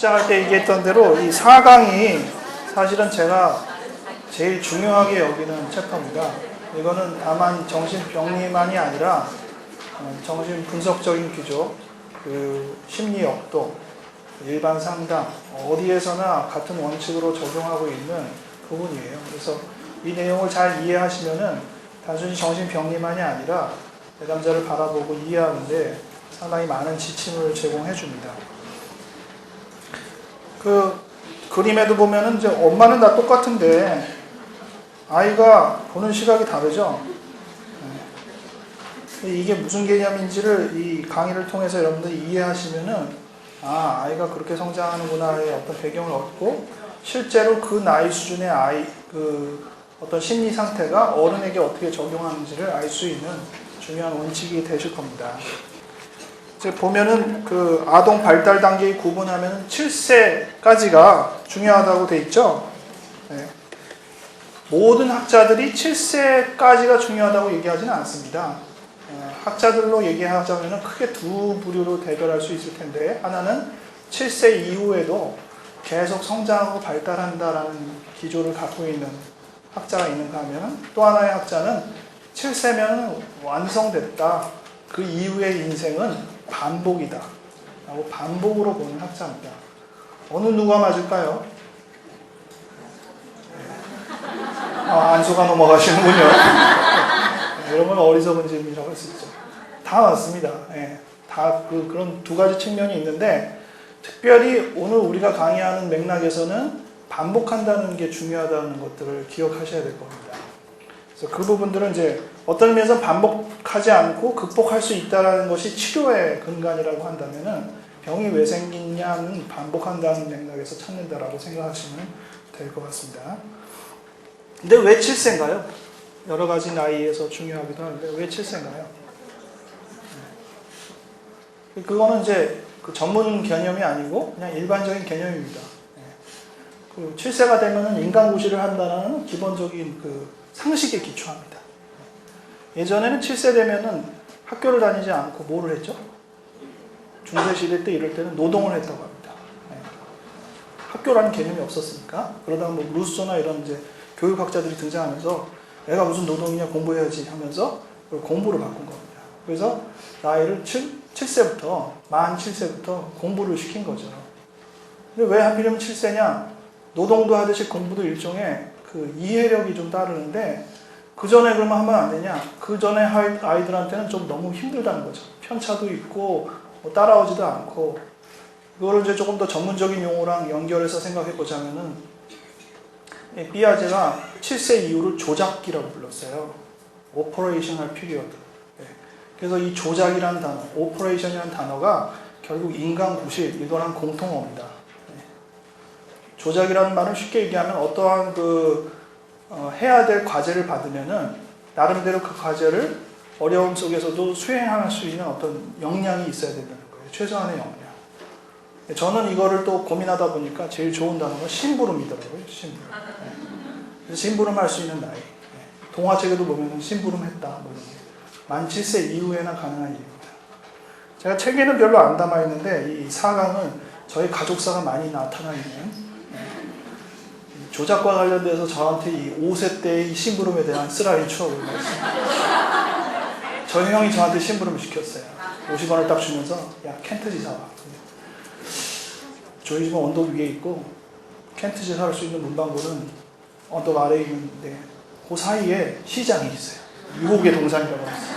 시작할 때 얘기했던 대로 이 4강이 사실은 제가 제일 중요하게 여기는 챕터입니다. 이거는 다만 정신병리만이 아니라 정신 분석적인 기조, 그 심리 역도, 일반 상담, 어디에서나 같은 원칙으로 적용하고 있는 부분이에요. 그래서 이 내용을 잘 이해하시면은 단순히 정신병리만이 아니라 내담자를 바라보고 이해하는데 상당히 많은 지침을 제공해 줍니다. 그 그림에도 보면은 이제 엄마는 다 똑같은데 아이가 보는 시각이 다르죠. 이게 무슨 개념인지를 이 강의를 통해서 여러분들이 이해하시면은 아이가 그렇게 성장하는구나의 어떤 배경을 얻고 실제로 그 나이 수준의 아이 그 어떤 심리 상태가 어른에게 어떻게 적용하는지를 알 수 있는 중요한 원칙이 되실 겁니다. 이제 보면은 그 아동 발달 단계에 구분하면 7세까지가 중요하다고 돼 있죠. 네. 모든 학자들이 7세까지가 중요하다고 얘기하지는 않습니다. 학자들로 얘기하자면 크게 두 부류로 대별할 수 있을 텐데 하나는 7세 이후에도 계속 성장하고 발달한다라는 기조를 갖고 있는 학자가 있는가 하면 또 하나의 학자는 7세면 완성됐다. 그 이후의 인생은 반복이다. 라고 반복으로 보는 학자입니다. 어느 누가 맞을까요? 안수가 넘어가시는군요. 여러분 어리석은 질문이라고 할 수 있죠. 다 맞습니다. 다 그런 두 가지 측면이 있는데 특별히 오늘 우리가 강의하는 맥락에서는 반복한다는 게 중요하다는 것들을 기억하셔야 될 겁니다. 그래서 그 부분들은 이제 어떤 의미에서 반복하지 않고 극복할 수 있다는 것이 치료의 근간이라고 한다면은 병이 왜 생기냐는 반복한다는 맥락에서 찾는다라고 생각하시면 될 것 같습니다. 근데 왜 7세인가요? 여러 가지 나이에서 중요하기도 하는데 왜 7세인가요? 그거는 이제 그 전문 개념이 아니고 그냥 일반적인 개념입니다. 그 7세가 되면 인간고시를 한다는 기본적인 그 상식에 기초합니다. 예전에는 7세 되면은 학교를 다니지 않고 뭐를 했죠? 중세시대 때 이럴 때는 노동을 했다고 합니다. 학교라는 개념이 없었으니까 그러다가 뭐 루소나 이런 이제 교육학자들이 등장하면서 애가 무슨 노동이냐 공부해야지 하면서 공부를 바꾼 겁니다. 그래서 나이를 7세부터 만 7세부터 공부를 시킨 거죠. 근데 왜 하필이면 7세냐? 노동도 하듯이 공부도 일종의 그 이해력이 좀 따르는데 그 전에 그러면 하면 안 되냐? 그 전에 아이들한테는 좀 너무 힘들다는 거죠. 편차도 있고 뭐 따라오지도 않고 그거를 이제 조금 더 전문적인 용어랑 연결해서 생각해 보자면은 피아제가 7세 이후를 조작기라고 불렀어요. Operational Period. 그래서 이 조작이라는 단어, Operation이라는 단어가 결국 인간구실, 이거랑 공통어입니다. 조작이라는 말은 쉽게 얘기하면 어떠한 해야 될 과제를 받으면은 나름대로 그 과제를 어려움 속에서도 수행할 수 있는 어떤 역량이 있어야 된다는 거예요. 최소한의 역량. 저는 이거를 또 고민하다 보니까 제일 좋은 단어가 심부름이더라고요. 심부름. 심부름할 수 있는 나이. 동화책에도 보면 심부름했다. 뭐 만 7세 이후에나 가능한 일입니다. 제가 책에는 별로 안 담아있는데 이 4강은 저희 가족사가 많이 나타나 있는 조작과 관련돼서 저한테 이 5세 때의 이 심부름에 대한 쓰라린 추억을 말씀드립니다. 저희 형이 저한테 심부름을 시켰어요. 50원을 딱 주면서 야 켄트지 사와. 저희 집은 언덕 위에 있고 켄트지 살 수 있는 문방구는 언덕 아래에 있는데 그 사이에 시장이 있어요. 유혹의 동산이라고 했어요.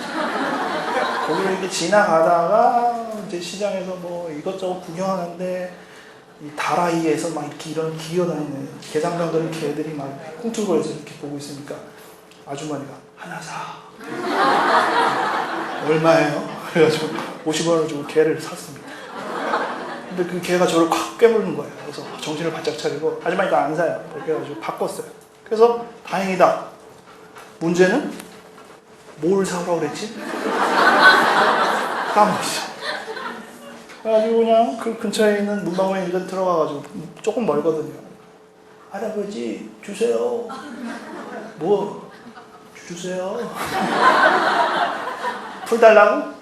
거기를 이렇게 지나가다가 이제 시장에서 뭐 이것저것 구경하는데 이 다라이에서 막 이렇게 이런 기어다니는 개장병들은 개들이 막 꿈틀거려서 이렇게 보고 있으니까 아주머니가 하나 사. 얼마예요? 그래가지고 50원을 주고 개를 샀습니다. 근데 그 개가 저를 콱 꿰무는 거예요. 그래서 정신을 바짝 차리고 아주머니 이거 안 사요. 그래가지고 바꿨어요. 그래서 다행이다. 문제는 뭘 사오라고 그랬지? 까먹었어. 그래가지고 그냥 그 근처에 있는 문방구에 일단 들어가가지고 조금 멀거든요. 할아버지 주세요. 뭐 주세요. 풀 달라고?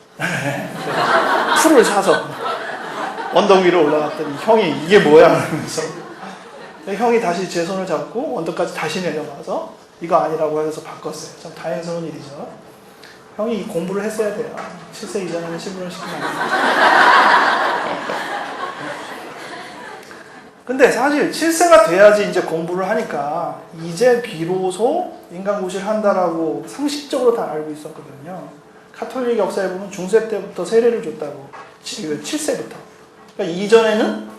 풀을 사서 언덕 위로 올라갔더니 형이 이게 뭐야 하면서 형이 다시 제 손을 잡고 언덕까지 다시 내려가서 이거 아니라고 해서 바꿨어요. 참 다행스러운 일이죠. 형이 공부를 했어야 돼요. 7세 이전에는 신분을 시키면 안 돼요. 근데 사실 7세가 돼야지 이제 공부를 하니까 이제 비로소 인간고시를 한다라고 상식적으로 다 알고 있었거든요. 카톨릭 역사에 보면 중세 때부터 세례를 줬다고 7세부터. 그러니까 이전에는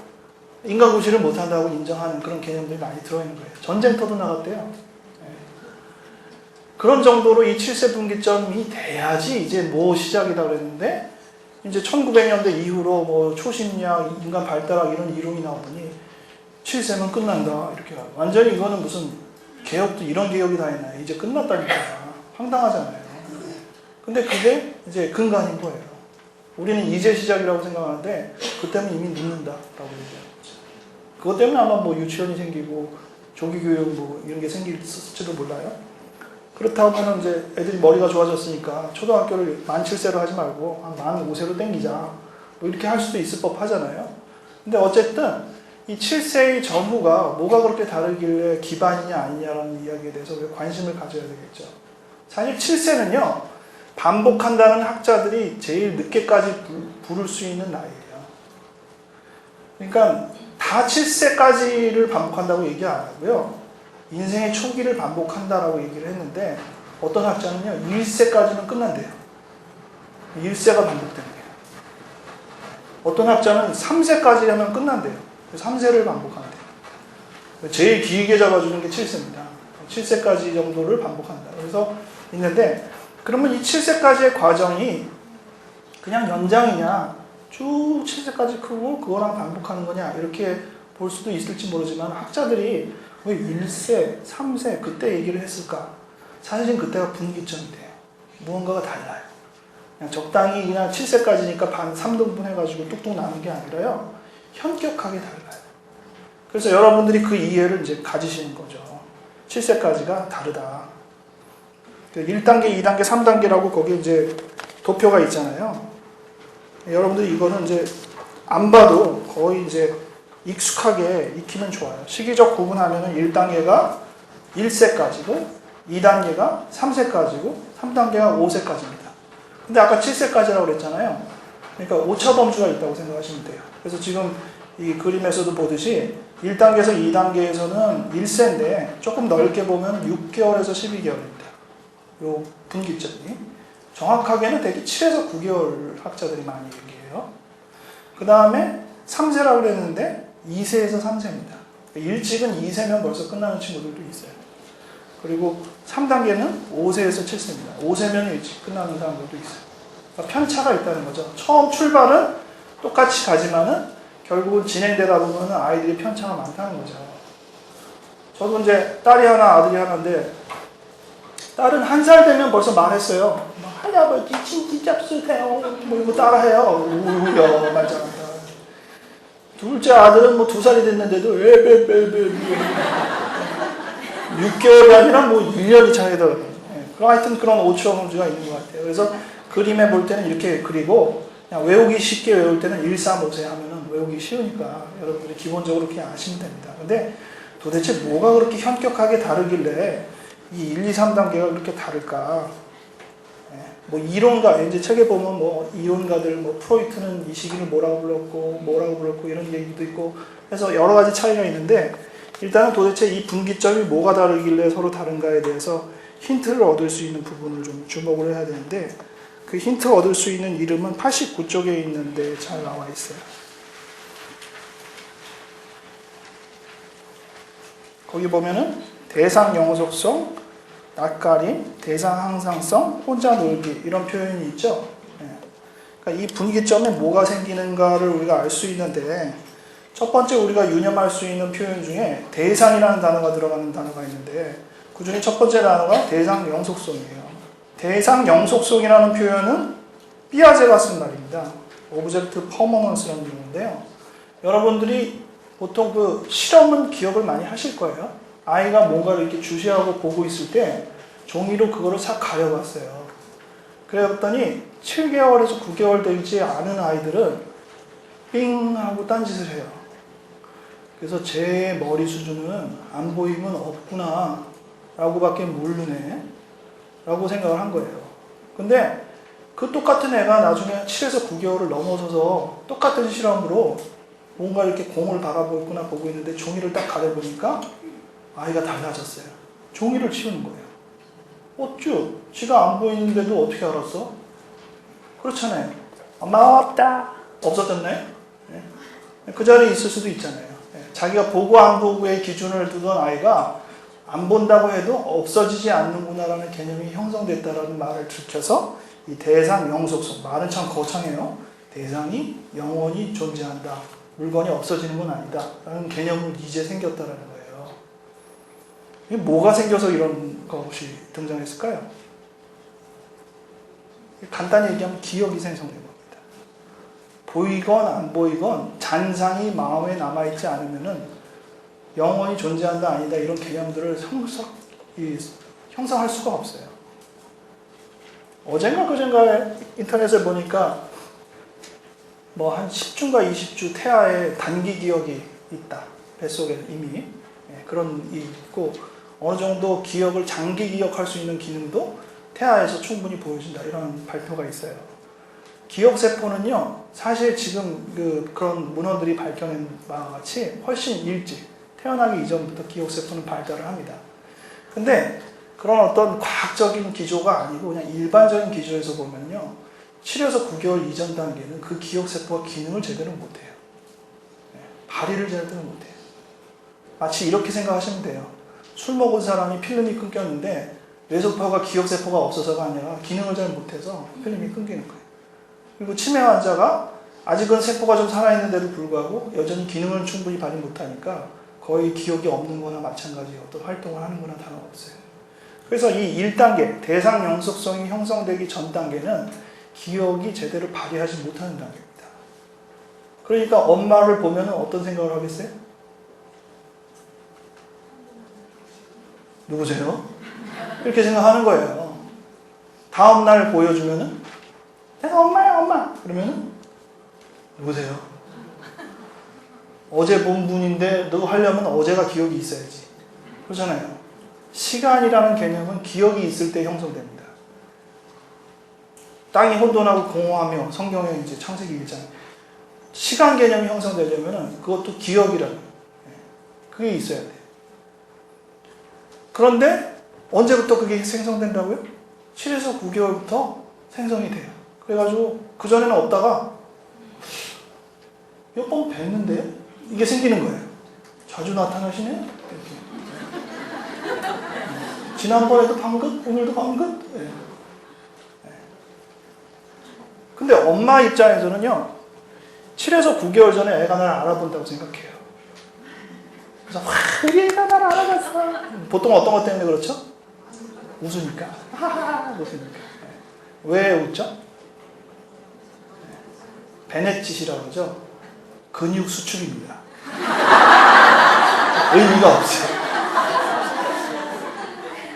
인간고시를 못한다고 인정하는 그런 개념들이 많이 들어있는 거예요. 전쟁터도 나갔대요. 그런 정도로 이 7세 분기점이 돼야지 이제 뭐 시작이다 그랬는데 이제 1900년대 이후로 뭐 초심리학, 인간 발달학 이런 이론이 나오더니 7세면 끝난다 이렇게 완전히 이거는 무슨 개혁도 이런 개혁이 다 있나요? 이제 끝났다니까 황당하잖아요. 근데 그게 이제 근간인 거예요. 우리는 이제 시작이라고 생각하는데 그때는 이미 늦는다라고 얘기하는 거죠. 그것 때문에 아마 뭐 유치원이 생기고 조기교육 뭐 이런 게 생길지도 몰라요. 그렇다면 이제 애들이 머리가 좋아졌으니까 초등학교를 만 7세로 하지 말고 만 5세로 땡기자 뭐 이렇게 할 수도 있을 법 하잖아요. 근데 어쨌든 이 7세의 전후가 뭐가 그렇게 다르길래 기반이냐 아니냐라는 이야기에 대해서 우리가 관심을 가져야 되겠죠. 사실 7세는요 반복한다는 학자들이 제일 늦게까지 부를 수 있는 나이예요. 그러니까 다 7세까지를 반복한다고 얘기 안 하고요. 인생의 초기를 반복한다라고 얘기를 했는데 어떤 학자는요 1세까지는 끝난대요. 1세가 반복된대요. 어떤 학자는 3세까지 하면 끝난대요. 3세를 반복한대요. 제일 길게 잡아주는 게 7세입니다. 7세까지 정도를 반복한다. 그래서 있는데 그러면 이 7세까지의 과정이 그냥 연장이냐 쭉 7세까지 크고 그거랑 반복하는 거냐 이렇게 볼 수도 있을지 모르지만 학자들이 왜 1세, 3세 그때 얘기를 했을까? 사실은 그때가 분기점인데요. 무언가가 달라요. 그냥 적당히 그냥 7세까지니까 반 3등분 해가지고 뚝뚝 나는 게 아니라요. 현격하게 달라요. 그래서 여러분들이 그 이해를 이제 가지시는 거죠. 7세까지가 다르다. 1단계, 2단계, 3단계라고 거기 이제 도표가 있잖아요. 여러분들이 이거는 이제 안 봐도 거의 이제 익숙하게 익히면 좋아요. 시기적 구분하면은 1단계가 1세까지고 2단계가 3세까지고 3단계가 5세까지입니다. 근데 아까 7세까지라고 그랬잖아요. 그러니까 오차범주가 있다고 생각하시면 돼요. 그래서 지금 이 그림에서도 보듯이 1단계에서 2단계에서는 1세인데 조금 넓게 보면 6개월에서 12개월입니다. 요 분기점이. 정확하게는 대개 7에서 9개월 학자들이 많이 얘기해요. 그 다음에 3세라고 그랬는데 2세에서 3세입니다. 일찍은 2세면 벌써 끝나는 친구들도 있어요. 그리고 3단계는 5세에서 7세입니다. 5세면 일찍 끝나는 사람들도 있어요. 그러니까 편차가 있다는 거죠. 처음 출발은 똑같이 가지만은 결국은 진행되다 보면 아이들이 편차가 많다는 거죠. 저도 이제 딸이 하나, 아들이 하나인데 딸은 1살 되면 벌써 말했어요. 할아버지 진짜 짭수해요. 뭐 이거 따라해요. 우야 말 잘한다. 둘째 아들은 뭐 2살이 됐는데도 6개월이 아니라 뭐 1년이 차이더라고요. 그럼 하여튼 그런 오추어문제가 있는 것 같아요. 그래서 그림에 볼 때는 이렇게 그리고 그냥 외우기 쉽게 외울 때는 1, 3, 5세 하면은 외우기 쉬우니까 여러분들이 기본적으로 그렇게 아시면 됩니다. 근데 도대체 뭐가 그렇게 현격하게 다르길래 이 1, 2, 3단계가 그렇게 다를까? 뭐 이론가, 이제 책에 보면 뭐 이론가들, 뭐 프로이트는 이 시기를 뭐라고 불렀고 이런 얘기도 있고 해서 여러 가지 차이가 있는데 일단은 도대체 이 분기점이 뭐가 다르길래 서로 다른가에 대해서 힌트를 얻을 수 있는 부분을 좀 주목을 해야 되는데 그 힌트 얻을 수 있는 이름은 89쪽에 있는데 잘 나와 있어요. 거기 보면은 대상 영속성, 낯가림, 대상 항상성, 혼자 놀기 이런 표현이 있죠. 그러니까 이 분기점에 뭐가 생기는가를 우리가 알 수 있는데 첫 번째 우리가 유념할 수 있는 표현 중에 대상이라는 단어가 들어가는 단어가 있는데 그 중에 첫 번째 단어가 대상 영속성이에요. 대상 영속성이라는 표현은 삐아제가 쓴 말입니다. 오브젝트 퍼머넌스라는 용어인데요. 여러분들이 보통 그 실험은 기억을 많이 하실 거예요. 아이가 뭔가를 이렇게 주시하고 보고 있을 때 종이로 그거를 싹 가려봤어요. 그랬더니 7개월에서 9개월 되지 않은 아이들은 삥 하고 딴짓을 해요. 그래서 제 머리 수준은 안 보이면 없구나 라고밖에 모르네 라고 생각을 한 거예요. 근데 그 똑같은 애가 나중에 7에서 9개월을 넘어서서 똑같은 실험으로 뭔가 이렇게 공을 바라보고 있구나 보고 있는데 종이를 딱 가려보니까 아이가 달라졌어요. 종이를 치우는 거예요. 어쭈? 지가 안 보이는데도 어떻게 알았어? 그렇잖아요. 엄마 없다. 없어졌나요? 네. 그 자리에 있을 수도 있잖아요. 네. 자기가 보고 안 보고의 기준을 두던 아이가 안 본다고 해도 없어지지 않는구나라는 개념이 형성됐다라는 말을 들켜서 이 대상 영속성, 말은 참 거창해요. 대상이 영원히 존재한다. 물건이 없어지는 건 아니다. 라는 개념은 이제 생겼다라는 거예요. 이게 뭐가 생겨서 이런 것이 등장했을까요? 간단히 얘기하면 기억이 생성된 겁니다. 보이건 안 보이건 잔상이 마음에 남아있지 않으면은 영원히 존재한다 아니다 이런 개념들을 형성할 수가 없어요. 어젠가 그젠가에 인터넷에 보니까 뭐 한 10주인가 20주 태아의 단기 기억이 있다. 뱃속에 이미 그런 게 있고 어느 정도 기억을 장기 기억할 수 있는 기능도 태아에서 충분히 보여준다. 이런 발표가 있어요. 기억세포는요. 사실 지금 그런 문헌들이 밝혀낸 바와 같이 훨씬 일찍 태어나기 이전부터 기억세포는 발달을 합니다. 근데 그런 어떤 과학적인 기조가 아니고 그냥 일반적인 기조에서 보면요. 7에서 9개월 이전 단계는 그 기억세포가 기능을 제대로 못해요. 발휘를 제대로 못해요. 마치 이렇게 생각하시면 돼요. 술 먹은 사람이 필름이 끊겼는데 뇌세포가 기억세포가 없어서가 아니라 기능을 잘 못해서 필름이 끊기는 거예요. 그리고 치매 환자가 아직은 세포가 좀 살아있는데도 불구하고 여전히 기능을 충분히 발휘 못하니까 거의 기억이 없는 거나 마찬가지의 어떤 활동을 하는 거나 다름없어요. 그래서 이 1단계, 대상 영속성이 형성되기 전 단계는 기억이 제대로 발휘하지 못하는 단계입니다. 그러니까 엄마를 보면 어떤 생각을 하겠어요? 누구세요? 이렇게 생각하는 거예요. 다음날 보여주면은 내가 엄마야 엄마 그러면은 누구세요? 어제 본 분인데 너 하려면 어제가 기억이 있어야지. 그렇잖아요. 시간이라는 개념은 기억이 있을 때 형성됩니다. 땅이 혼돈하고 공허하며 성경에 이제 창세기 1장 시간 개념이 형성되려면 그것도 기억이라는 그게 있어야 돼요. 그런데 언제부터 그게 생성된다고요? 7에서 9개월부터 생성이 돼요. 그래가지고 그전에는 없다가 몇 번 뵀는데 이게 생기는 거예요. 자주 나타나시네? 이렇게. 지난번에도 방긋, 오늘도 방긋. 네. 근데 엄마 입장에서는요, 7에서 9개월 전에 애가 나를 알아본다고 생각해요. 그래서, 우리 애가 나를 알아봤어. 보통 어떤 것 때문에 그렇죠? 웃으니까. 웃으니까. 왜 웃죠? 베넷짓이라고 그러죠? 근육 수축입니다. 의미가 없어요.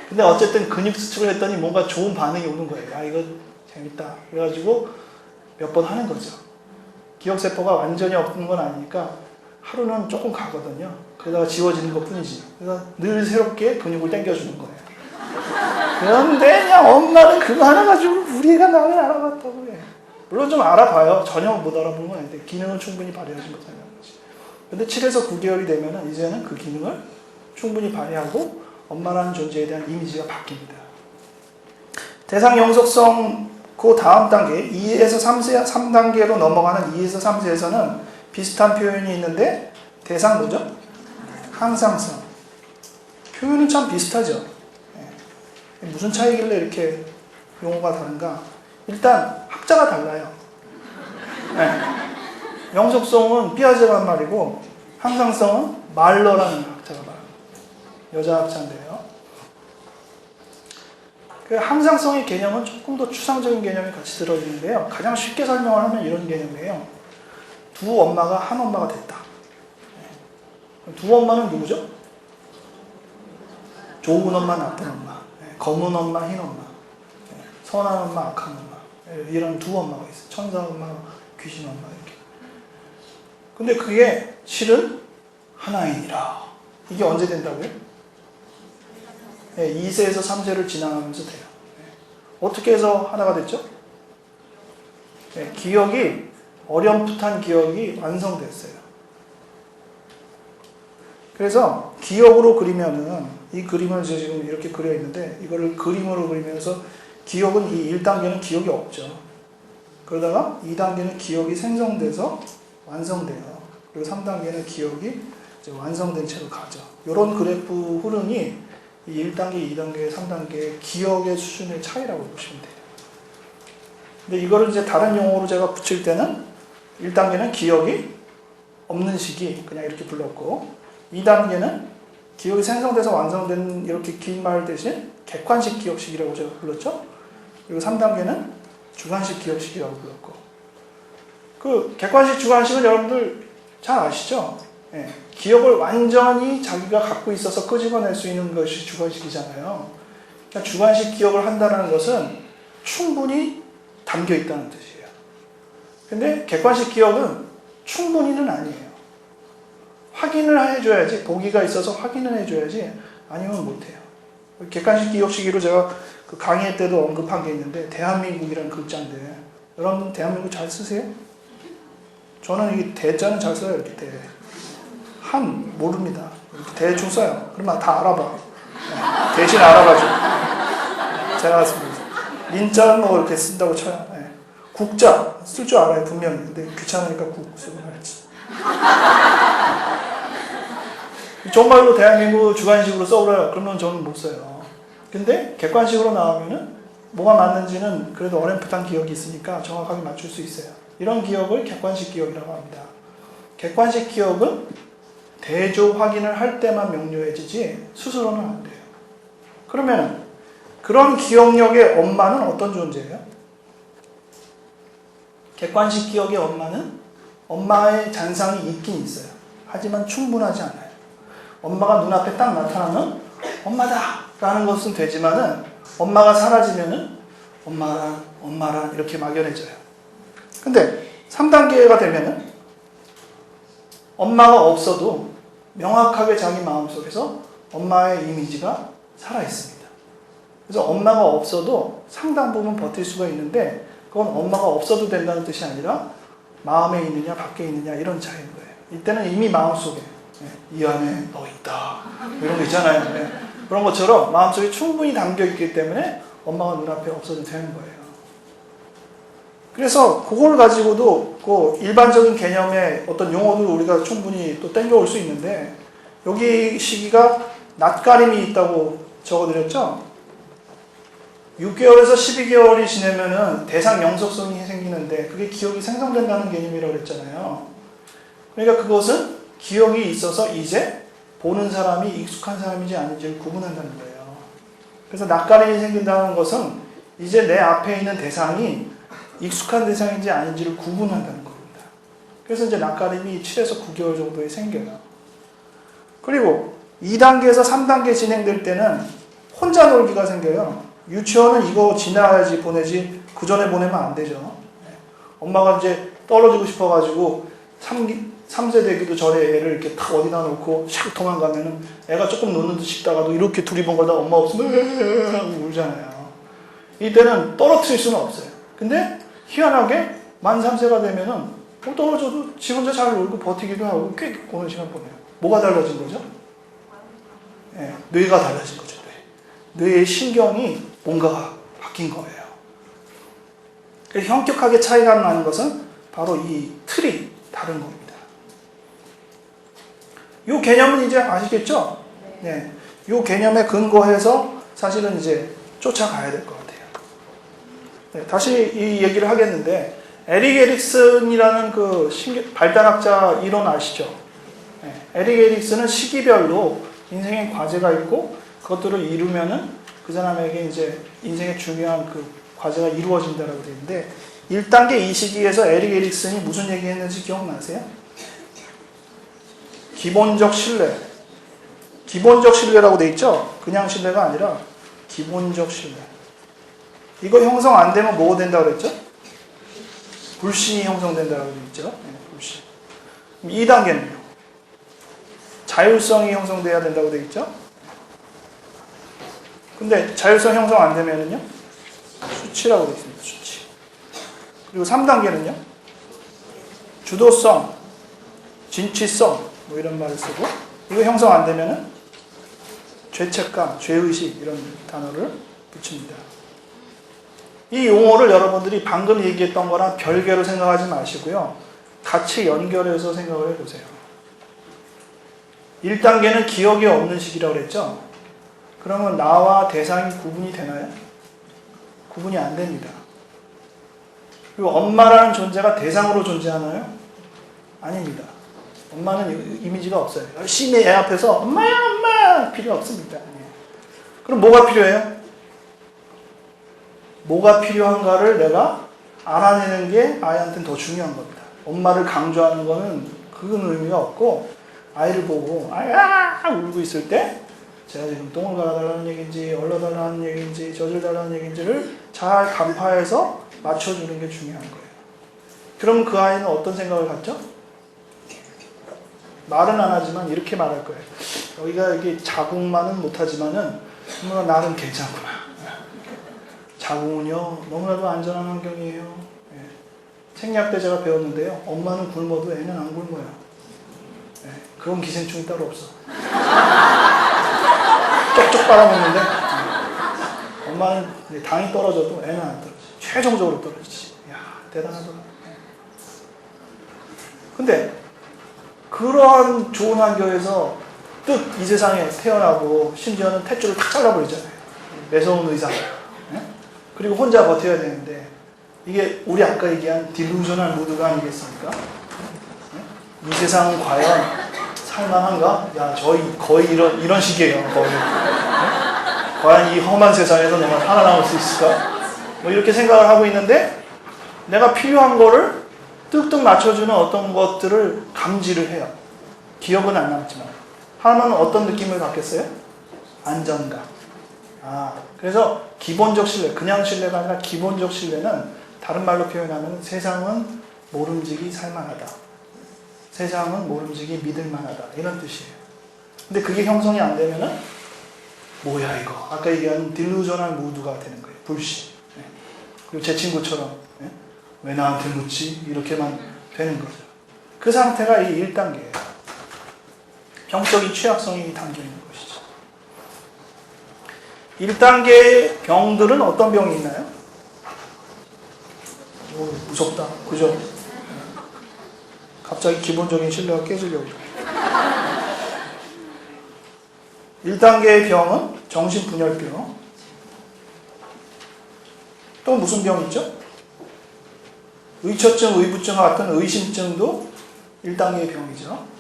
근데 어쨌든 근육 수축을 했더니 뭔가 좋은 반응이 오는 거예요. 아, 이거 재밌다. 그래가지고 몇 번 하는 거죠. 기억세포가 완전히 없는 건 아니니까 하루는 조금 가거든요. 그러다가 지워지는 것 뿐이지. 그래서 늘 새롭게 근육을 당겨주는 거예요. 그런데 그냥 엄마는 그거 하나 가지고 우리 애가 나를 알아봤다고 해. 물론 좀 알아봐요. 전혀 못 알아보는 건 아닌데 기능을 충분히 발휘하지 못하는 거지. 근데 7에서 9개월이 되면 이제는 그 기능을 충분히 발휘하고 엄마라는 존재에 대한 이미지가 바뀝니다. 대상 영속성 그 다음 단계 2에서 3단계로 넘어가는 2에서 3세에서는 비슷한 표현이 있는데 대상 뭐죠? 항상성. 표현은 참 비슷하죠. 무슨 차이길래 이렇게 용어가 다른가? 일단 학자가 달라요. 영속성은 피아제가 한 말이고 항상성은 말러라는 학자가 말합니다. 여자 학자인데요. 그 항상성의 개념은 조금 더 추상적인 개념이 같이 들어있는데요. 가장 쉽게 설명을 하면 이런 개념이에요. 두 엄마가 한 엄마가 됐다. 두 엄마는 누구죠? 좋은 엄마, 나쁜 엄마, 검은 엄마, 흰 엄마, 선한 엄마, 악한 엄마 이런 두 엄마가 있어요. 천사 엄마, 귀신 엄마 이렇게. 근데 그게 실은 하나이니라. 이게 언제 된다고요? 네, 2세에서 3세를 지나가면서 돼요. 네. 어떻게 해서 하나가 됐죠? 네, 기억이, 어렴풋한 기억이 완성됐어요. 그래서 기억으로 그리면은, 이 그림을 지금 이렇게 그려 있는데, 이거를 그림으로 그리면서 기억은 이 1단계는 기억이 없죠. 그러다가 2단계는 기억이 생성돼서 완성돼요. 그리고 3단계는 기억이 이제 완성된 채로 가죠. 이런 그래프 흐름이 이 1단계, 2단계, 3단계의 기억의 수준의 차이라고 보시면 돼요. 근데 이거를 이제 다른 용어로 제가 붙일 때는 1단계는 기억이 없는 시기, 그냥 이렇게 불렀고, 2단계는 기억이 생성돼서 완성된 이렇게 긴 말 대신 객관식 기억식이라고 제가 불렀죠. 그리고 3단계는 주관식 기억식이라고 불렀고, 그 객관식, 주관식은 여러분들 잘 아시죠? 예, 기억을 완전히 자기가 갖고 있어서 끄집어낼 수 있는 것이 주관식이잖아요. 그러니까 주관식 기억을 한다는 것은 충분히 담겨 있다는 뜻이에요. 근데 객관식 기억은 충분히는 아니에요. 확인을 해줘야지, 보기가 있어서 확인을 해줘야지 아니면 못해요. 객관식 기억시기로 제가 그 강의 때도 언급한 게 있는데, 대한민국이라는 글자인데, 여러분 대한민국 잘 쓰세요? 저는 이 대자는 잘 써요. 이렇게 대. 한 모릅니다. 이렇게 대충 써요. 그러면 다 알아봐. 네. 대신 알아봐줘. 제가 민자는 뭐 이렇게 쓴다고 쳐요. 네. 국자 쓸 줄 알아요, 분명히. 근데 귀찮으니까 국 쓰고 말지. 정말로 대한민국 주관식으로 써오래요. 그러면 저는 못 써요. 근데 객관식으로 나오면은 뭐가 맞는지는 그래도 어렴풋한 기억이 있으니까 정확하게 맞출 수 있어요. 이런 기억을 객관식 기억이라고 합니다. 객관식 기억은 대조 확인을 할 때만 명료해지지 스스로는 안 돼요. 그러면 그런 기억력의 엄마는 어떤 존재예요? 객관식 기억의 엄마는 엄마의 잔상이 있긴 있어요. 하지만 충분하지 않아요. 엄마가 눈앞에 딱 나타나면 엄마다! 라는 것은 되지만은 엄마가 사라지면은 엄마란 이렇게 막연해져요. 근데 3단계가 되면은 엄마가 없어도 명확하게 자기 마음속에서 엄마의 이미지가 살아있습니다. 그래서 엄마가 없어도 상당 부분 버틸 수가 있는데, 그건 엄마가 없어도 된다는 뜻이 아니라 마음에 있느냐 밖에 있느냐 이런 차이인 거예요. 이때는 이미 마음속에 이 안에 너 있다 이런 거 있잖아요. 네. 그런 것처럼 마음속에 충분히 담겨있기 때문에 엄마가 눈앞에 없어도 되는 거예요. 그래서 그걸 가지고도 그 일반적인 개념의 어떤 용어도 우리가 충분히 또 땡겨올 수 있는데, 여기 시기가 낯가림이 있다고 적어드렸죠? 6개월에서 12개월이 지나면은 대상 영속성이 생기는데, 그게 기억이 생성된다는 개념이라고 했잖아요. 그러니까 그것은 기억이 있어서 이제 보는 사람이 익숙한 사람인지 아닌지를 구분한다는 거예요. 그래서 낯가림이 생긴다는 것은 이제 내 앞에 있는 대상이 익숙한 대상인지 아닌지를 구분한다는 겁니다. 그래서 이제 낯가림이 7에서 9개월 정도에 생겨요. 그리고 2단계에서 3단계 진행될 때는 혼자 놀기가 생겨요. 유치원은 이거 지나야지 보내지 그 전에 보내면 안 되죠. 엄마가 이제 떨어지고 싶어가지고 3세 되기도 전에 애를 이렇게 탁 어디다 놓고 샥 도망가면은 애가 조금 노는 듯 싶다가도 이렇게 두리번거리다 엄마 없으면 하고 울잖아요. 이때는 떨어뜨릴 수는 없어요. 근데 희한하게 만 3세가 되면은 떨어져도 지 혼자 잘 놀고 버티기도 하고 꽤 오는 시간 보내요. 뭐가 달라진 거죠? 네, 뇌가 달라진 거죠. 뇌의 신경이 뭔가가 바뀐 거예요. 현격하게 차이가 나는 것은 바로 이 틀이 다른 겁니다. 이 개념은 이제 아시겠죠? 네. 이 개념에 근거해서 사실은 이제 쫓아가야 될 것 같아요. 네, 다시 이 얘기를 하겠는데, 에릭 에릭슨이라는 그 발달학자 이론 아시죠? 네, 에릭 에릭슨은 시기별로 인생의 과제가 있고, 그것들을 이루면은 그 사람에게 이제 인생의 중요한 그 과제가 이루어진다라고 되어 있는데, 1단계 이 시기에서 에릭 에릭슨이 무슨 얘기 했는지 기억나세요? 기본적 신뢰. 기본적 신뢰라고 되어 있죠? 그냥 신뢰가 아니라 기본적 신뢰. 이거 형성 안 되면 뭐가 된다고 그랬죠? 불신이 형성된다고 되어 있죠? 네, 불신. 2단계는요. 자율성이 형성돼야 된다고 되어 있죠. 근데 자율성 형성 안 되면은요. 수치라고 되어 있습니다. 수치. 그리고 3단계는요. 주도성, 진취성 뭐 이런 말을 쓰고 이거 형성 안 되면은 죄책감, 죄의식 이런 단어를 붙입니다. 이 용어를 여러분들이 방금 얘기했던 거랑 별개로 생각하지 마시고요. 같이 연결해서 생각을 해보세요. 1단계는 기억이 없는 시기라고 그랬죠? 그러면 나와 대상이 구분이 되나요? 구분이 안 됩니다. 그리고 엄마라는 존재가 대상으로 존재하나요? 아닙니다. 엄마는 이미지가 없어요. 열심히 애 앞에서 엄마야 엄마 필요 없습니다. 그럼 뭐가 필요해요? 뭐가 필요한가를 내가 알아내는 게 아이한테는 더 중요한 겁니다. 엄마를 강조하는 거는 그건 의미가 없고 아이를 보고 아이가 울고 있을 때 제가 지금 똥을 갈아달라는 얘기인지 얼러달라는 얘기인지 젖을달라는 얘기인지를 잘 간파해서 맞춰주는 게 중요한 거예요. 그럼 그 아이는 어떤 생각을 갖죠? 말은 안 하지만 이렇게 말할 거예요. 여기가 이게 자궁만은 못하지만은 나는 괜찮구나. 자궁은요 너무나도 안전한 환경이에요. 생리학 때 제가 배웠는데요. 엄마는 굶어도 애는 안 굶어요. 그런 기생충이 따로 없어. 쪽쪽 빨아먹는데 엄마는 당이 떨어져도 애는 안 떨어져. 최종적으로 떨어지지. 이야 대단하더라. 근데 그러한 좋은 환경에서 뜻 이 세상에 태어나고 심지어는 탯줄을 탁 잘라버리잖아요. 매서운 의사. 그리고 혼자 버텨야 되는데 이게 우리 아까 얘기한 딜루저널 무드가 아니겠습니까? 이 세상은 과연 살만한가? 야, 저희 거의 이런 식이에요. 거의. 과연 이 험한 세상에서 내가 살아남을 수 있을까? 뭐 이렇게 생각을 하고 있는데 내가 필요한 거를 뚝뚝 맞춰주는 어떤 것들을 감지를 해요. 기억은 안 남지만. 하나는 어떤 느낌을 갖겠어요? 안정감. 그래서 기본적 신뢰, 그냥 신뢰가 아니라 기본적 신뢰는 다른 말로 표현하면 세상은 모름지기 살만하다. 세상은 모름지기 믿을만하다. 이런 뜻이에요. 근데 그게 형성이 안 되면은 뭐야 이거. 아까 얘기한 딜루저널 무드가 되는 거예요. 불신. 그리고 제 친구처럼 왜 나한테 묻지? 이렇게만 되는 거죠. 그 상태가 이 1단계예요. 병적인 취약성이 담겨 있는 것이죠. 1단계의 병들은 어떤 병이 있나요? 무섭다. 그죠? 갑자기 기본적인 신뢰가 깨지려고. 1단계의 병은 정신분열병. 또 무슨 병이 있죠? 의처증, 의부증과 같은 의심증도 1단계의 병이죠.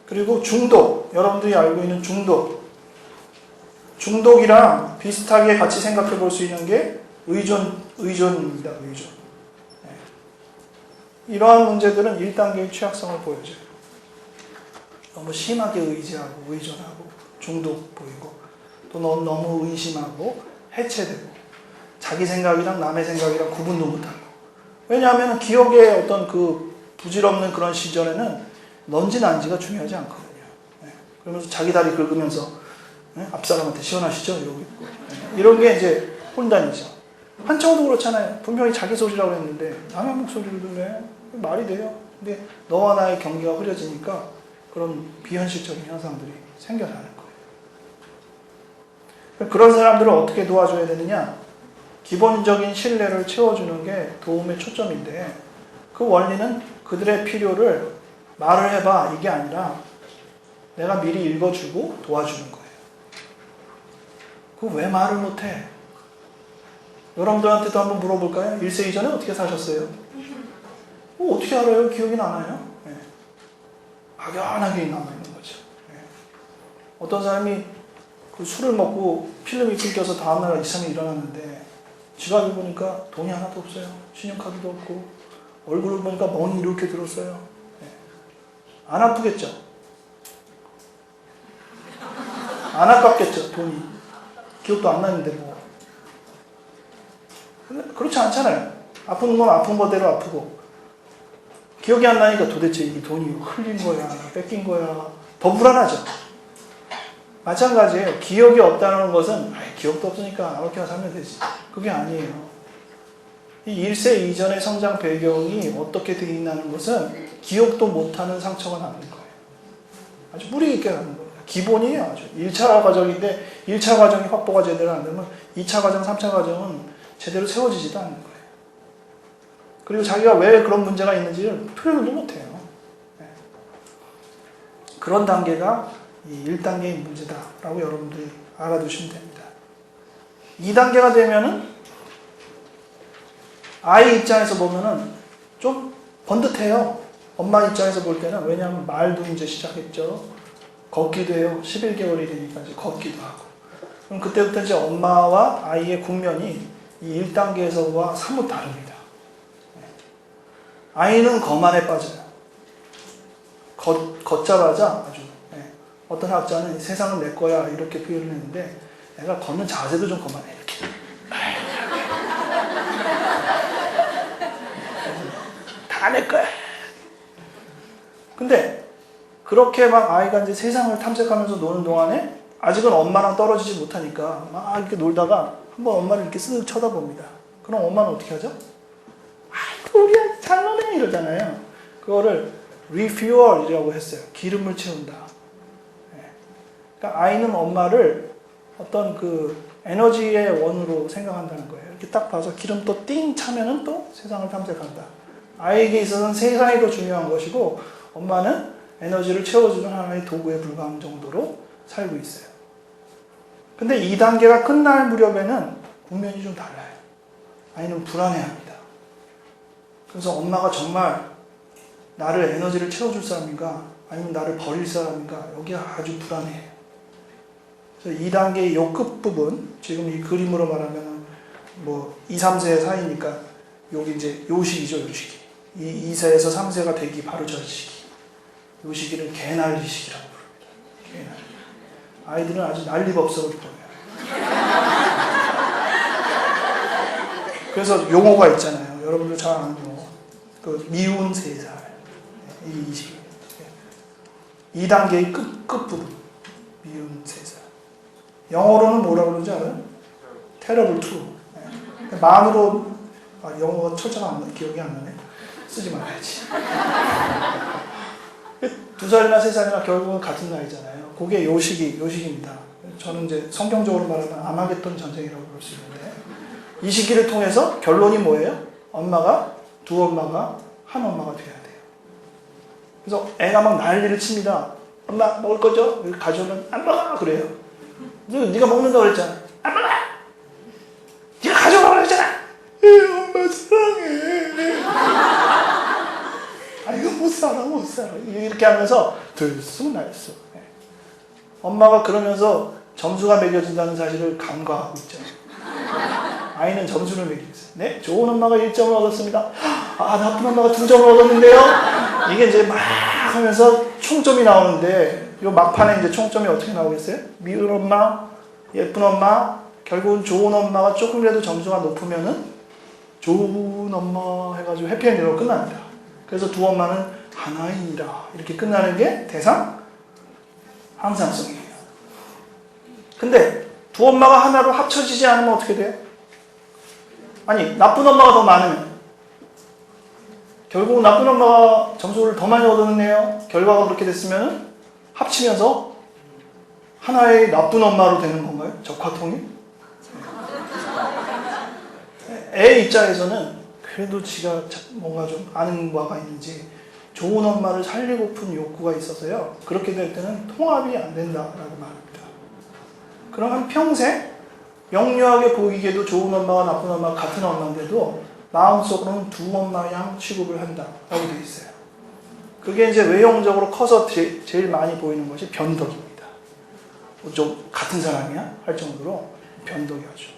그리고 중독, 여러분들이 알고 있는 중독. 중독이랑 비슷하게 같이 생각해 볼 수 있는 게 의존입니다. 의존. 이러한 문제들은 1단계의 취약성을 보여줘요. 너무 심하게 의지하고 의존하고 중독 보이고 또 너무 의심하고 해체되고 자기 생각이랑 남의 생각이랑 구분도 못하고. 왜냐하면 기억의 어떤 그 부질없는 그런 시절에는 넌지 난지가 중요하지 않거든요. 그러면서 자기 다리 긁으면서 앞사람한테 시원하시죠? 이러고 있고. 이런 게 이제 혼단이죠. 한창호도 그렇잖아요. 분명히 자기 소리라고 했는데 남의 목소리를 들래? 말이 돼요. 근데 너와 나의 경계가 흐려지니까 그런 비현실적인 현상들이 생겨나는 거예요. 그런 사람들을 어떻게 도와줘야 되느냐? 기본적인 신뢰를 채워주는 게 도움의 초점인데 그 원리는 그들의 필요를 말을 해봐 이게 아니라 내가 미리 읽어주고 도와주는 거예요. 그거 왜 말을 못해? 여러분들한테도 한번 물어볼까요? 1세 이전에 어떻게 사셨어요? 어떻게 알아요? 기억이 나나요? 막연하게 남아있는 거죠. 어떤 사람이 그 술을 먹고 필름이 끊겨서 다음날 이상이 일어났는데 지갑을 보니까 돈이 하나도 없어요. 신용카드도 없고 얼굴을 보니까 멍이 이렇게 들었어요. 안 아프겠죠? 안 아깝겠죠? 돈이. 기억도 안 나는데 뭐. 근데 그렇지 않잖아요. 아픈 건 아픈 거대로 아프고 기억이 안 나니까 도대체 이 돈이 흘린 거야, 뺏긴 거야. 더 불안하죠. 마찬가지예요. 기억이 없다는 것은 기억도 없으니까 아무렇게나 살면 되지. 그게 아니에요. 이 1세 이전의 성장 배경이 어떻게 되어 있다는 것은 기억도 못하는 상처가 남는 거예요. 아주 뿌리 있게 남는 거예요. 기본이에요. 아주 1차 과정인데 1차 과정이 확보가 제대로 안 되면 2차 과정, 3차 과정은 제대로 세워지지도 않는 거예요. 그리고 자기가 왜 그런 문제가 있는지를 표현도 못해요. 그런 단계가 이 1단계의 문제다라고 여러분들이 알아두시면 됩니다. 2단계가 되면은 아이 입장에서 보면은 좀 번듯해요. 엄마 입장에서 볼 때는. 왜냐하면 말도 이제 시작했죠. 걷기도 해요. 11개월이 되니까 이제 걷기도 하고. 그럼 그때부터 이제 엄마와 아이의 국면이 이 1단계에서와 사뭇 다릅니다. 아이는 거만에 빠져요. 걷자마자 아주, 어떤 학자는 세상은 내 거야 이렇게 표현을 했는데, 내가 걷는 자세도 좀 거만해. 이렇게. 다 내 거야. 근데 그렇게 막 아이가 이제 세상을 탐색하면서 노는 동안에 아직은 엄마랑 떨어지지 못하니까 막 이렇게 놀다가 한번 엄마를 이렇게 쓱 쳐다봅니다. 그럼 엄마는 어떻게 하죠? 우리 아이 잘 노네 이러잖아요. 그거를 refuel이라고 했어요. 기름을 채운다. 그러니까 아이는 엄마를 어떤 그 에너지의 원으로 생각한다는 거예요. 이렇게 딱 봐서 기름 또 띵 차면은 또 세상을 탐색한다. 아이에게 있어서는 세상이 더 중요한 것이고, 엄마는 에너지를 채워주는 하나의 도구에 불과한 정도로 살고 있어요. 근데 2단계가 끝날 무렵에는 국면이 좀 달라요. 아이는 불안해합니다. 그래서 엄마가 정말 나를 에너지를 채워줄 사람인가, 아니면 나를 버릴 사람인가, 여기가 아주 불안해요. 그래서 2단계의 요 끝부분, 지금 이 그림으로 말하면 뭐 2, 3세 사이니까 여기 이제 요 시기죠, 요 시기. 이 2세에서 3세가 되기 바로 전 시기. 요 시기를 개난리 시기라고 부릅니다. 개난리. 아이들은 아주 난리법석을 보여요. 그래서 용어가 있잖아요. 여러분들 잘 아는 용어. 그 미운 3살. 이 시기. 2단계의 끝부분. 미운 3살. 영어로는 뭐라고 그러는지 알아요? Terrible 2. 만으로, 영어가 철자가 안 나, 기억이 안 나네. 쓰지 말아야지. 2살이나 3살이나 결국은 같은 나이잖아요. 그게 요 시기입니다. 저는 이제 성경적으로 말하면 아마겟돈 전쟁이라고 볼 수 있는데, 이 시기를 통해서 결론이 뭐예요? 엄마가, 두 엄마가, 한 엄마가 돼야 돼요. 그래서 애가 막 난리를 칩니다. 엄마 먹을 거죠? 가져오면 안 먹어! 그래요. 네가 먹는다고 그랬잖아. 안 먹어! 네가 가져오라고 그랬잖아! 엄마 사랑해. 이거 못 살아. 이렇게 하면서 들쑥날쑥. 엄마가 그러면서 점수가 매겨진다는 사실을 간과하고 있죠. 아이는 점수를 매기고 있어요. 네, 좋은 엄마가 1점을 얻었습니다. 나쁜 엄마가 2점을 얻었는데요. 이게 이제 막 하면서 총점이 나오는데, 이 막판에 이제 총점이 어떻게 나오겠어요? 미운 엄마, 예쁜 엄마, 결국은 좋은 엄마가 조금이라도 점수가 높으면은 좋은 엄마 해가지고 해피엔딩으로 끝납니다. 그래서 두 엄마는 하나이니라 이렇게 끝나는 게 대상 항상성이에요. 근데 두 엄마가 하나로 합쳐지지 않으면 어떻게 돼요? 아니, 나쁜 엄마가 더 많으면 결국 나쁜 엄마가 점수를 더 많이 얻었네요. 결과가 그렇게 됐으면 합치면서 하나의 나쁜 엄마로 되는 건가요? 적화통일? 애 입장에서는 그래도 지가 뭔가 좀 아는 바가 있는지 좋은 엄마를 살리고픈 욕구가 있어서요. 그렇게 될 때는 통합이 안 된다라고 말합니다. 그러면 평생 명료하게 보이게도 좋은 엄마와 나쁜 엄마가 같은 엄마인데도 마음속으로는 두 엄마 양 취급을 한다라고 되어 있어요. 그게 이제 외형적으로 커서 제일 많이 보이는 것이 변덕입니다. 좀 같은 사람이야? 할 정도로 변덕이 하죠.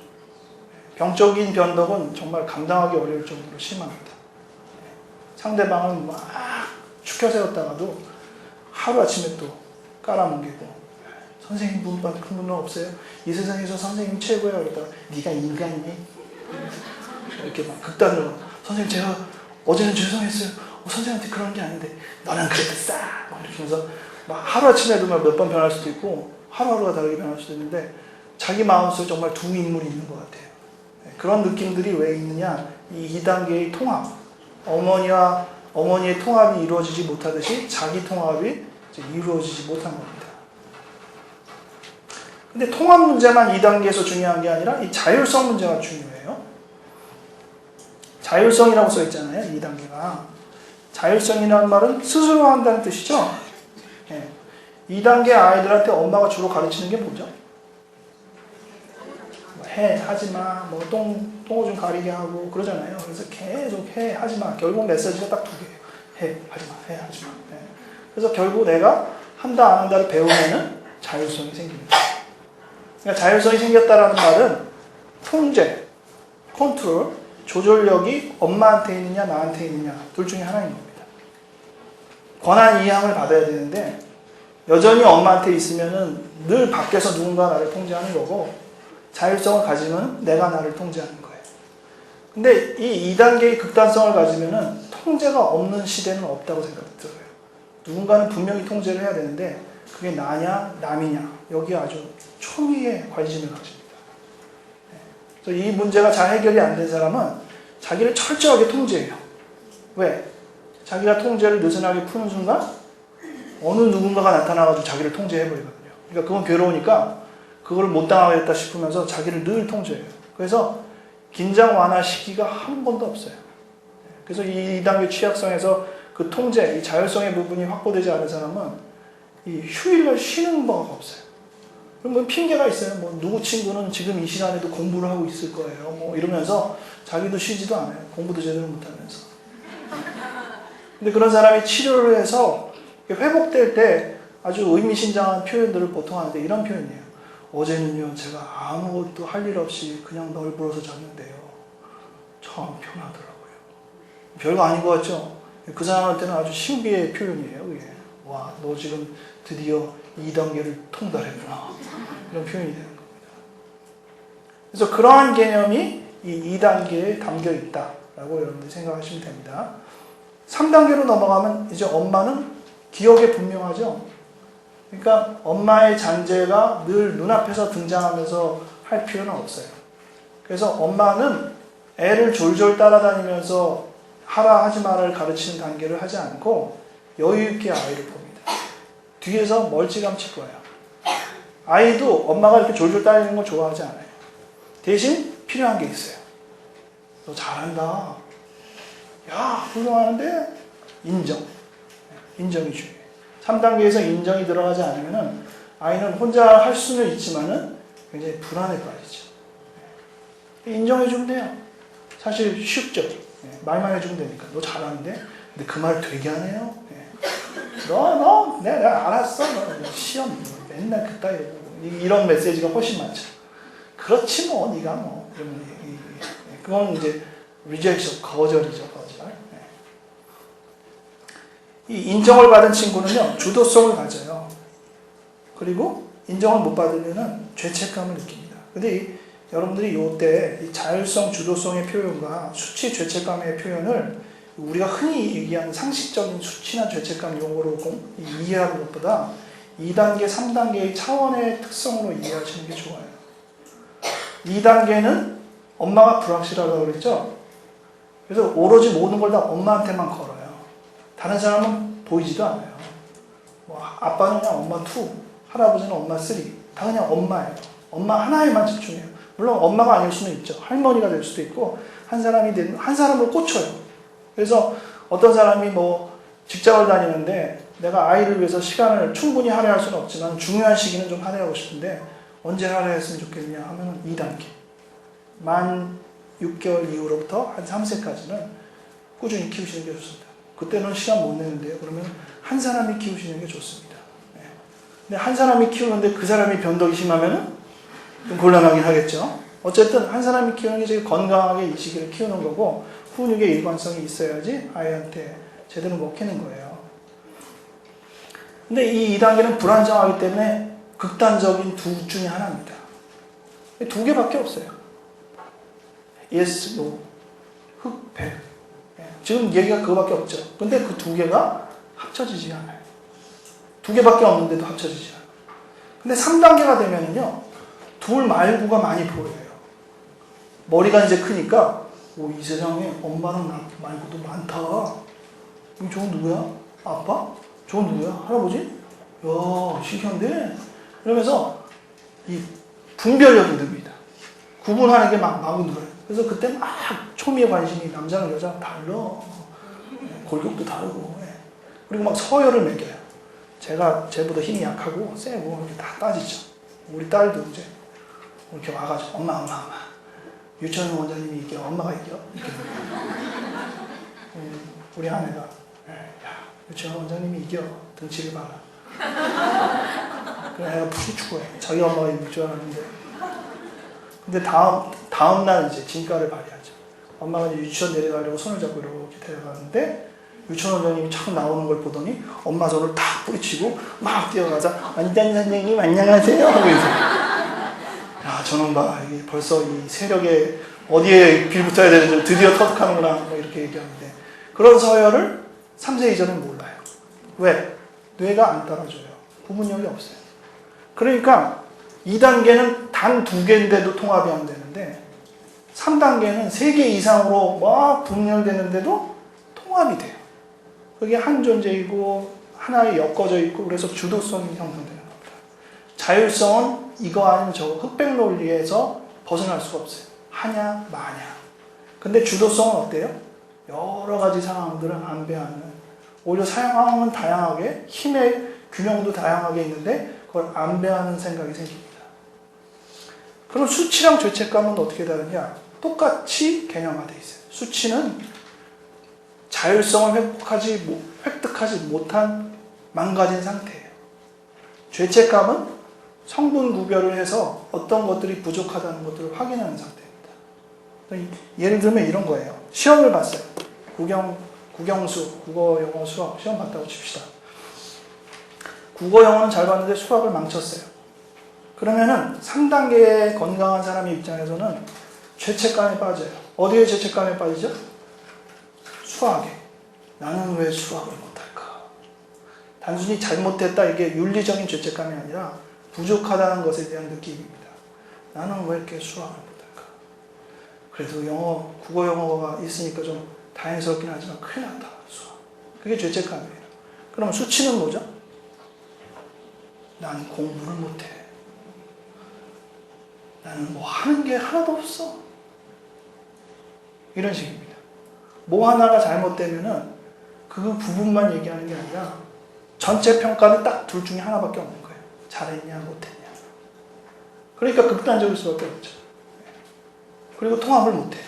병적인 변덕은 정말 감당하기 어려울 정도로 심합니다. 상대방을 막 축혀 세웠다가도 하루아침에 또 깔아뭉개고, 선생님 분밖에 큰 분은 없어요? 이 세상에서 선생님 최고야. 그러다가 네가 인간이니? 이렇게 막 극단으로, 선생님 제가 어제는 죄송했어요. 선생님한테 그런 게 아닌데 너는 그랬어 막 이렇게 하면서 막 하루아침에도 몇 번 변할 수도 있고 하루하루가 다르게 변할 수도 있는데 자기 마음속에 정말 두 인물이 있는 것 같아요. 그런 느낌들이 왜 있느냐, 이 2단계의 통합, 어머니의 통합이 이루어지지 못하듯이 자기 통합이 이제 이루어지지 못한 겁니다. 근데 통합 문제만 2단계에서 중요한 게 아니라 이 자율성 문제가 중요해요. 자율성이라고 써 있잖아요, 2단계가. 자율성이라는 말은 스스로 한다는 뜻이죠. 2단계 아이들한테 엄마가 주로 가르치는 게 뭐죠? 해, 하지마, 뭐 똥오줌 가리게 하고 그러잖아요. 그래서 계속 해, 하지마. 결국 메시지가 딱 두 개예요. 해, 하지마, 해, 하지마. 그래서 결국 내가 한다, 안 한다를 배우면은 자율성이 생깁니다. 그러니까 자율성이 생겼다라는 말은 통제, 컨트롤, 조절력이 엄마한테 있느냐, 나한테 있느냐, 둘 중에 하나인 겁니다. 권한 이양을 받아야 되는데 여전히 엄마한테 있으면은 늘 밖에서 누군가 나를 통제하는 거고, 자율성을 가지면 내가 나를 통제하는 거예요. 근데 이 2단계의 극단성을 가지면은 통제가 없는 시대는 없다고 생각이 들어요. 누군가는 분명히 통제를 해야 되는데 그게 나냐 남이냐 여기에 아주 초미의 관심을 가집니다. 그래서 이 문제가 잘 해결이 안 된 사람은 자기를 철저하게 통제해요. 왜? 자기가 통제를 느슨하게 푸는 순간 어느 누군가가 나타나가지고 자기를 통제해버리거든요. 그러니까 그건 괴로우니까 그걸 못 당하겠다 싶으면서 자기를 늘 통제해요. 그래서 긴장 완화 시기가 한 번도 없어요. 그래서 이 2단계 취약성에서 그 통제, 이 자율성의 부분이 확보되지 않은 사람은 이 휴일을 쉬는 바가 없어요. 그럼 핑계가 있어요. 뭐 누구 친구는 지금 이 시간에도 공부를 하고 있을 거예요. 뭐 이러면서 자기도 쉬지도 않아요. 공부도 제대로 못하면서. 근데 그런 사람이 치료를 해서 회복될 때 아주 의미심장한 표현들을 보통 하는데 이런 표현이에요. 어제는요, 제가 아무것도 할 일 없이 그냥 널브러져 잤는데요. 참 편하더라고요. 별거 아닌 것 같죠? 그 사람한테는 아주 신비의 표현이에요. 그게. 와, 너 지금 드디어 2단계를 통달했구나. 이런 표현이 되는 겁니다. 그래서 그러한 개념이 이 2단계에 담겨 있다라고 여러분들이 생각하시면 됩니다. 3단계로 넘어가면 이제 엄마는 기억에 분명하죠. 그러니까 엄마의 잔재가 늘 눈앞에서 등장하면서 할 필요는 없어요. 그래서 엄마는 애를 졸졸 따라다니면서 하라 하지 마를 가르치는 단계를 하지 않고 여유 있게 아이를 봅니다. 뒤에서 멀찌감치 보여요. 아이도 엄마가 이렇게 졸졸 따르는 걸 좋아하지 않아요. 대신 필요한 게 있어요. 너 잘한다. 야, 훌륭하는데 인정. 인정이 중요해요. 3단계에서 인정이 들어가지 않으면 아이는 혼자 할 수는 있지만은 굉장히 불안에 빠지죠. 인정해주면 돼요. 사실 쉽죠. 말만 해주면 되니까. 너 잘하는데? 근데 그 말 되게 하네요. 내가 알았어. 너 시험 맨날 그따위 이런 메시지가 훨씬 많죠. 그렇지 뭐, 네가 뭐. 그건 이제 rejection, 거절이죠, 거절. 이 인정을 받은 친구는요, 주도성을 가져요. 그리고 인정을 못 받으면은 죄책감을 느낍니다. 근데 여러분들이 이때 이 자율성, 주도성의 표현과 수치, 죄책감의 표현을 우리가 흔히 얘기하는 상식적인 수치나 죄책감 용어로 이해하는 것보다 2단계, 3단계의 차원의 특성으로 이해하시는 게 좋아요. 2단계는 엄마가 불확실하다고 그랬죠? 그래서 오로지 모든 걸 다 엄마한테만 걸어요. 다른 사람은 보이지도 않아요. 뭐 아빠는 그냥 엄마 2, 할아버지는 엄마 3, 다 그냥 엄마예요. 엄마 하나에만 집중해요. 물론 엄마가 아닐 수는 있죠. 할머니가 될 수도 있고 한 사람을 꽂혀요. 그래서 어떤 사람이 뭐 직장을 다니는데 내가 아이를 위해서 시간을 충분히 할애할 수는 없지만 중요한 시기는 좀 할애하고 싶은데 언제 할애했으면 좋겠냐 하면 2단계. 만 6개월 이후로부터 한 3세까지는 꾸준히 키우시는 게 좋습니다. 그때는 시간 못 내는데요. 그러면 한 사람이 키우시는 게 좋습니다. 근데 한 사람이 키우는데 그 사람이 변덕이 심하면은 좀 곤란하긴 하겠죠. 어쨌든 한 사람이 키우는 게 제일 건강하게 이 시기를 키우는 거고 훈육의 일관성이 있어야지 아이한테 제대로 먹히는 거예요. 근데 이 2단계는 불안정하기 때문에 극단적인 둘 중에 하나입니다. 두 개밖에 없어요. yes, no, 흑백. 지금 얘기가 그거밖에 없죠. 근데 그 두 개가 합쳐지지 않아요. 두 개밖에 없는데도 합쳐지지 않아요. 근데 3단계가 되면은요, 둘 말고가 많이 보여요. 머리가 이제 크니까, 오, 이 세상에 엄마랑 나 말고도 많다. 저건 누구야? 아빠? 저건 누구야? 할아버지? 야, 신기한데? 이러면서 이 분별력이 늡니다. 구분하는 게 마구 늘어요. 그래서 그때 막 초미의 관심이 남자랑 여자랑 달라. 골격도 다르고. 그리고 막 서열을 매겨요. 제가 쟤보다 힘이 약하고 세고 이렇게 다 따지죠. 우리 딸도 이제 이렇게 와가지고 엄마. 유치원 원장님이 이겨, 엄마가 이겨. 이렇게. 우리 아내가 야, 유치원 원장님이 이겨. 등치를 봐라. 그래, 애가 푸시추고해. 자기 엄마가 이길 줄 알았는데. 근데 다음 날 이제 진가를 발휘하죠. 엄마가 이제 유치원 내려가려고 손을 잡고 이렇게 데려가는데 유치원 원장님이 착 나오는 걸 보더니 엄마 손을 탁 뿌리치고 막 뛰어가자 원장 선생님 안녕하세요 하고 이제 야 저놈 봐 이게 벌써 이 세력에 어디에 빌붙어야 되는지 드디어 터득하는구나 뭐 이렇게 얘기하는데 그런 서열을 3세 이전엔 몰라요. 왜? 뇌가 안 따라줘요. 구분력이 없어요. 그러니까 2단계는 단 2개인데도 통합이 안 되는데 3단계는 3개 이상으로 막 분열되는데도 통합이 돼요. 그게 한 존재이고 하나에 엮어져 있고 그래서 주도성이 형성되는 겁니다. 자율성은 이거 아니면 저거 흑백 논리에서 벗어날 수가 없어요. 하냐 마냐. 근데 주도성은 어때요? 여러 가지 상황들을 안배하는 오히려 상황은 다양하게 힘의 균형도 다양하게 있는데 그걸 안배하는 생각이 생깁니다. 그럼 수치랑 죄책감은 어떻게 다르냐? 똑같이 개념화되어 있어요. 수치는 자율성을 획득하지 못한 망가진 상태예요. 죄책감은 성분 구별을 해서 어떤 것들이 부족하다는 것들을 확인하는 상태입니다. 예를 들면 이런 거예요. 시험을 봤어요. 국영수, 국어, 영어, 수학 시험 봤다고 칩시다. 국어, 영어는 잘 봤는데 수학을 망쳤어요. 그러면은 3단계의 건강한 사람의 입장에서는 죄책감에 빠져요. 어디에 죄책감에 빠지죠? 수학에. 나는 왜 수학을 못할까? 단순히 잘못됐다 이게 윤리적인 죄책감이 아니라 부족하다는 것에 대한 느낌입니다. 나는 왜 이렇게 수학을 못할까? 그래도 영어, 국어 영어가 있으니까 좀 다행스럽긴 하지만 큰일 났다. 수학. 그게 죄책감이에요. 그럼 수치는 뭐죠? 난 공부를 못해. 나는 뭐 하는 게 하나도 없어. 이런 식입니다. 뭐 하나가 잘못되면은 그 부분만 얘기하는 게 아니라 전체 평가는 딱 둘 중에 하나밖에 없는 거예요. 잘했냐, 못했냐. 그러니까 극단적일 수밖에 없죠. 그리고 통합을 못해요.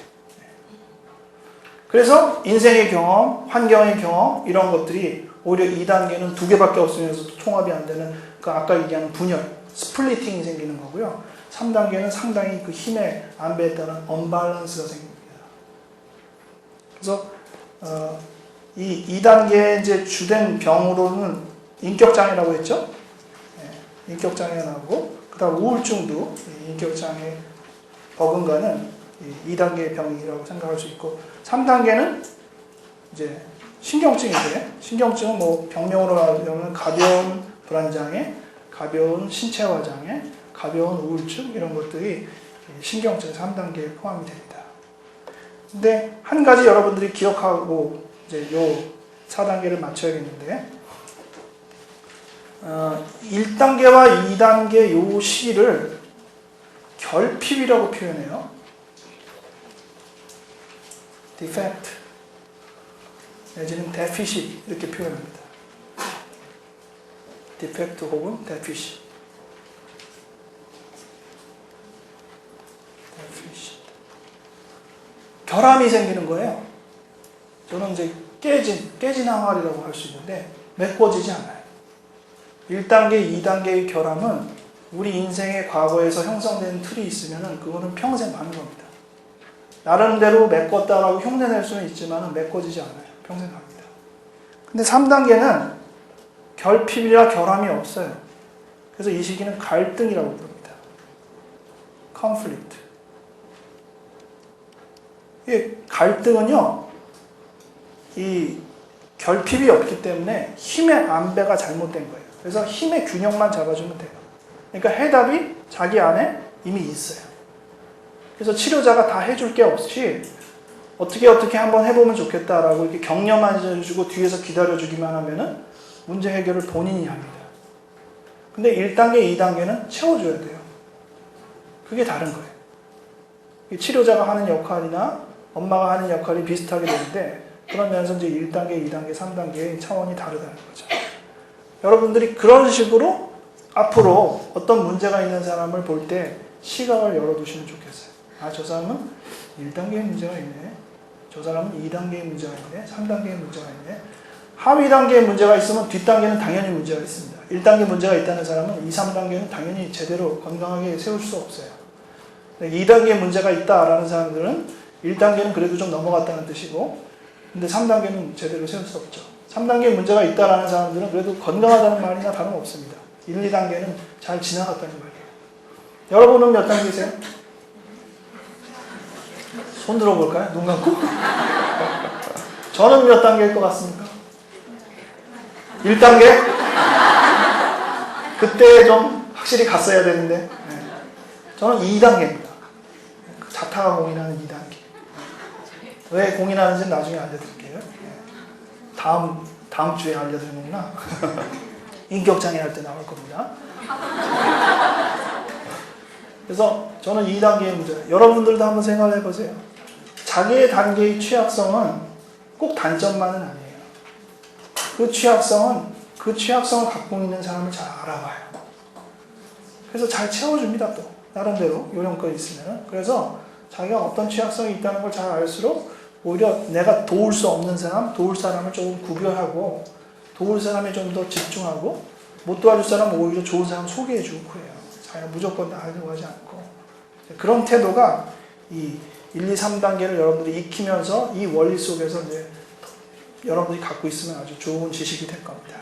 그래서 인생의 경험, 환경의 경험 이런 것들이 오히려 2단계는 2개밖에 없으면서도 통합이 안 되는 그 아까 얘기하는 분열, 스플리팅이 생기는 거고요. 3단계는 상당히 그 힘의 안배에 따른 언밸런스가 생깁니다. 그래서 이 2단계의 이제 주된 병으로는 인격장애라고 했죠. 인격장애가 나오고 그다음 우울증도 인격장애 버금가는 2단계의 병이라고 생각할 수 있고 3단계는 이제 신경증인데 신경증은 뭐 병명으로 말하면 가벼운 불안장애, 가벼운 신체화 장애, 가벼운 우울증 이런 것들이 신경증 3단계에 포함이 됩니다. 근데 한 가지 여러분들이 기억하고 이제 요 4단계를 맞춰야겠는데 1단계와 2단계 요 시기를 결핍이라고 표현해요. defect 내지는 deficit 이렇게 표현합니다. defect 혹은 deficit. 결함이 생기는 거예요. 저는 이제 깨진 항아리라고 할 수 있는데 메꿔지지 않아요. 1단계, 2단계의 결함은 우리 인생의 과거에서 형성된 틀이 있으면 그거는 평생 가는 겁니다. 나름대로 메꿨다라고 흉내낼 수는 있지만 메꿔지지 않아요. 평생 갑니다. 근데 3단계는 결핍이라 결함이 없어요. 그래서 이 시기는 갈등이라고 부릅니다. conflict. 이 갈등은요, 이 결핍이 없기 때문에 힘의 안배가 잘못된 거예요. 그래서 힘의 균형만 잡아주면 돼요. 그러니까 해답이 자기 안에 이미 있어요. 그래서 치료자가 다 해줄 게 없이 어떻게 한번 해보면 좋겠다라고 이렇게 격려만 해주고 뒤에서 기다려주기만 하면은 문제 해결을 본인이 합니다. 근데 1단계, 2단계는 채워줘야 돼요. 그게 다른 거예요. 치료자가 하는 역할이나 엄마가 하는 역할이 비슷하게 되는데 그런 면에서 이제 1단계, 2단계, 3단계의 차원이 다르다는 거죠. 여러분들이 그런 식으로 앞으로 어떤 문제가 있는 사람을 볼 때 시각을 열어두시면 좋겠어요. 아, 저 사람은 1단계의 문제가 있네. 저 사람은 2단계의 문제가 있네. 3단계의 문제가 있네. 하위 단계의 문제가 있으면 뒷단계는 당연히 문제가 있습니다. 1단계 문제가 있다는 사람은 2, 3단계는 당연히 제대로 건강하게 세울 수 없어요. 2단계의 문제가 있다라는 사람들은 1단계는 그래도 좀 넘어갔다는 뜻이고 근데 3단계는 제대로 세울 수 없죠. 3단계의 문제가 있다라는 사람들은 그래도 건강하다는 말이나 다름없습니다. 1, 2단계는 잘 지나갔다는 말이에요. 여러분은 몇 단계세요? 손 들어볼까요? 눈 감고? 저는 몇 단계일 것 같습니까? 1단계? 그때 좀 확실히 갔어야 되는데 네. 저는 2단계입니다. 자타가 공인하는 2단계. 왜 공인하는지는 나중에 알려드릴게요. 다음 주에 알려드리는구나. 인격장애 할 때 나올 겁니다. 그래서 저는 2단계의 문제. 여러분들도 한번 생각을 해보세요. 자기의 단계의 취약성은 꼭 단점만은 아니에요. 그 취약성을 갖고 있는 사람을 잘 알아봐요. 그래서 잘 채워줍니다. 또 나름대로 요령껏 있으면. 그래서 자기가 어떤 취약성이 있다는 걸 잘 알수록 오히려 내가 도울 수 없는 사람, 도울 사람을 조금 구별하고 도울 사람에 좀 더 집중하고 못 도와줄 사람은 오히려 좋은 사람 소개해주고 그래요. 자기가 무조건 다 하려고 하지 않고 그런 태도가 이 1, 2, 3단계를 여러분들이 익히면서 이 원리 속에서 이제 여러분들이 갖고 있으면 아주 좋은 지식이 될 겁니다.